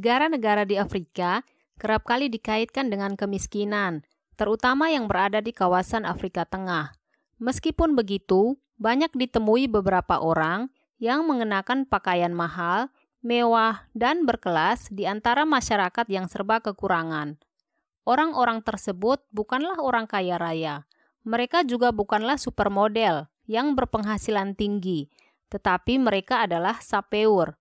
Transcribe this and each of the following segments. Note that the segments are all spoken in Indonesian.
Negara-negara di Afrika kerap kali dikaitkan dengan kemiskinan, terutama yang berada di kawasan Afrika Tengah. Meskipun begitu, banyak ditemui beberapa orang yang mengenakan pakaian mahal, mewah, dan berkelas di antara masyarakat yang serba kekurangan. Orang-orang tersebut bukanlah orang kaya raya. Mereka juga bukanlah supermodel yang berpenghasilan tinggi, tetapi mereka adalah sapeur.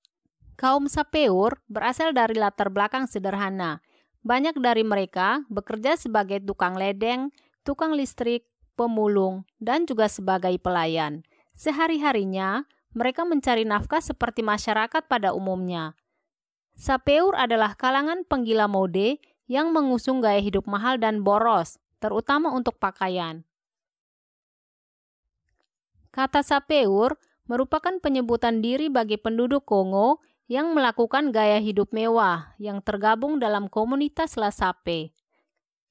Kaum sapeur berasal dari latar belakang sederhana. Banyak dari mereka bekerja sebagai tukang ledeng, tukang listrik, pemulung, dan juga sebagai pelayan. Sehari-harinya, mereka mencari nafkah seperti masyarakat pada umumnya. Sapeur adalah kalangan penggila mode yang mengusung gaya hidup mahal dan boros, terutama untuk pakaian. Kata sapeur merupakan penyebutan diri bagi penduduk Kongo yang melakukan gaya hidup mewah yang tergabung dalam komunitas La Sape.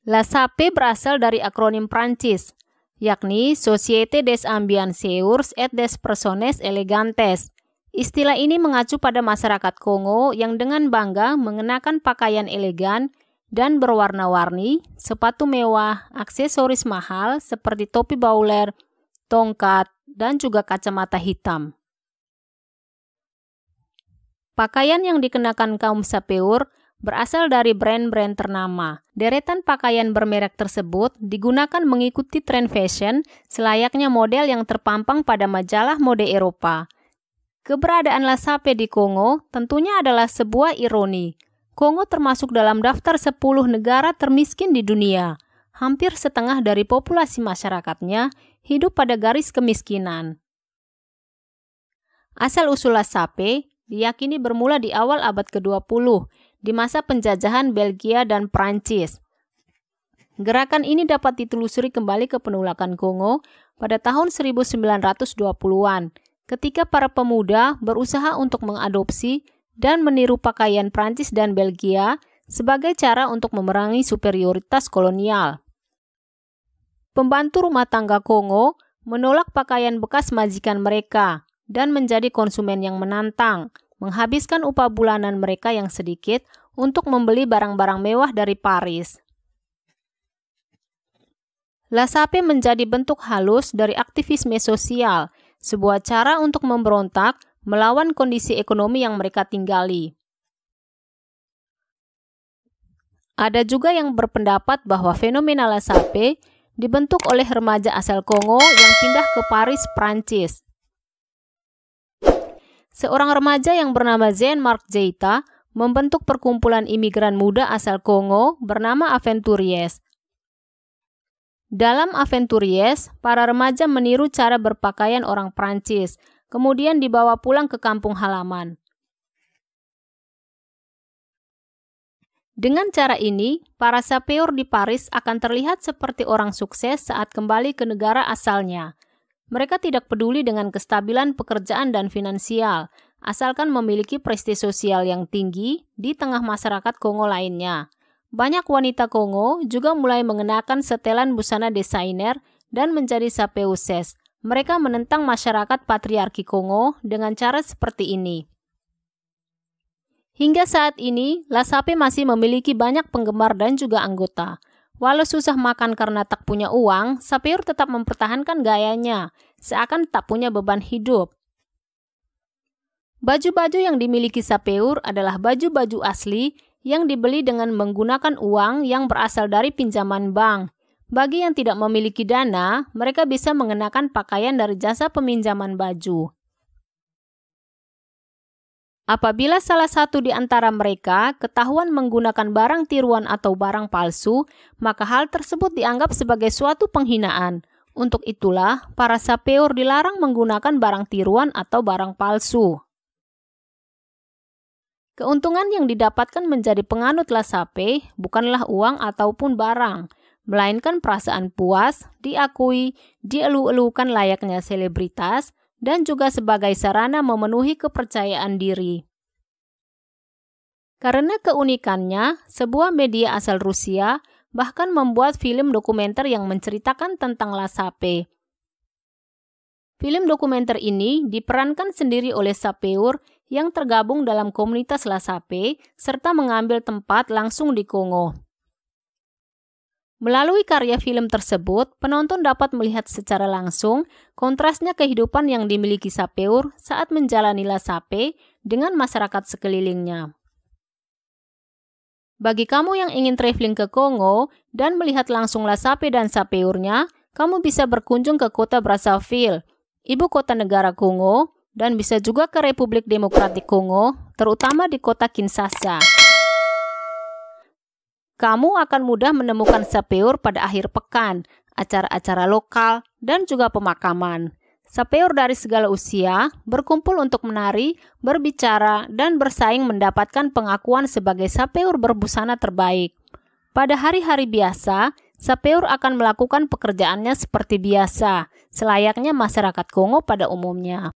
La Sape berasal dari akronim Prancis, yakni Société des Ambianceurs et des Personnes Elegantes. Istilah ini mengacu pada masyarakat Kongo yang dengan bangga mengenakan pakaian elegan dan berwarna-warni, sepatu mewah, aksesoris mahal seperti topi bauler, tongkat, dan juga kacamata hitam. Pakaian yang dikenakan kaum sapeur berasal dari brand-brand ternama. Deretan pakaian bermerek tersebut digunakan mengikuti tren fashion selayaknya model yang terpampang pada majalah mode Eropa. Keberadaan La Sape di Kongo tentunya adalah sebuah ironi. Kongo termasuk dalam daftar 10 negara termiskin di dunia. Hampir setengah dari populasi masyarakatnya hidup pada garis kemiskinan. Asal-usul La Sape diyakini bermula di awal abad ke-20, di masa penjajahan Belgia dan Prancis. Gerakan ini dapat ditelusuri kembali ke penolakan Kongo pada tahun 1920-an, ketika para pemuda berusaha untuk mengadopsi dan meniru pakaian Prancis dan Belgia sebagai cara untuk memerangi superioritas kolonial. Pembantu rumah tangga Kongo menolak pakaian bekas majikan mereka dan menjadi konsumen yang menantang, menghabiskan upah bulanan mereka yang sedikit untuk membeli barang-barang mewah dari Paris. La Sape menjadi bentuk halus dari aktivisme sosial, sebuah cara untuk memberontak melawan kondisi ekonomi yang mereka tinggali. Ada juga yang berpendapat bahwa fenomena La Sape dibentuk oleh remaja asal Kongo yang pindah ke Paris, Prancis. Seorang remaja yang bernama Jean-Marc Jeita membentuk perkumpulan imigran muda asal Kongo bernama Aventuriers. Dalam Aventuriers, para remaja meniru cara berpakaian orang Prancis, kemudian dibawa pulang ke kampung halaman. Dengan cara ini, para sapeur di Paris akan terlihat seperti orang sukses saat kembali ke negara asalnya. Mereka tidak peduli dengan kestabilan pekerjaan dan finansial, asalkan memiliki prestis sosial yang tinggi di tengah masyarakat Kongo lainnya. Banyak wanita Kongo juga mulai mengenakan setelan busana desainer dan menjadi sapeuses. Mereka menentang masyarakat patriarki Kongo dengan cara seperti ini. Hingga saat ini, La Sape masih memiliki banyak penggemar dan juga anggota. Walau susah makan karena tak punya uang, sapeur tetap mempertahankan gayanya, seakan tak punya beban hidup. Baju-baju yang dimiliki sapeur adalah baju-baju asli yang dibeli dengan menggunakan uang yang berasal dari pinjaman bank. Bagi yang tidak memiliki dana, mereka bisa mengenakan pakaian dari jasa peminjaman baju. Apabila salah satu di antara mereka ketahuan menggunakan barang tiruan atau barang palsu, maka hal tersebut dianggap sebagai suatu penghinaan. Untuk itulah, para sapeur dilarang menggunakan barang tiruan atau barang palsu. Keuntungan yang didapatkan menjadi penganut La Sape bukanlah uang ataupun barang, melainkan perasaan puas, diakui, dielu-elukan layaknya selebritas, dan juga sebagai sarana memenuhi kepercayaan diri. Karena keunikannya, sebuah media asal Rusia bahkan membuat film dokumenter yang menceritakan tentang La Sape. Film dokumenter ini diperankan sendiri oleh Sapeur yang tergabung dalam komunitas Lasape serta mengambil tempat langsung di Kongo. Melalui karya film tersebut, penonton dapat melihat secara langsung kontrasnya kehidupan yang dimiliki Sapeur saat menjalani Lasape dengan masyarakat sekelilingnya. Bagi kamu yang ingin traveling ke Kongo dan melihat langsung Lasape dan Sapeurnya, kamu bisa berkunjung ke kota Brazzaville, ibu kota negara Kongo, dan bisa juga ke Republik Demokratik Kongo, terutama di kota Kinshasa. Kamu akan mudah menemukan Sapeur pada akhir pekan, acara-acara lokal, dan juga pemakaman. Sapeur dari segala usia berkumpul untuk menari, berbicara, dan bersaing mendapatkan pengakuan sebagai Sapeur berbusana terbaik. Pada hari-hari biasa, Sapeur akan melakukan pekerjaannya seperti biasa, selayaknya masyarakat Kongo pada umumnya.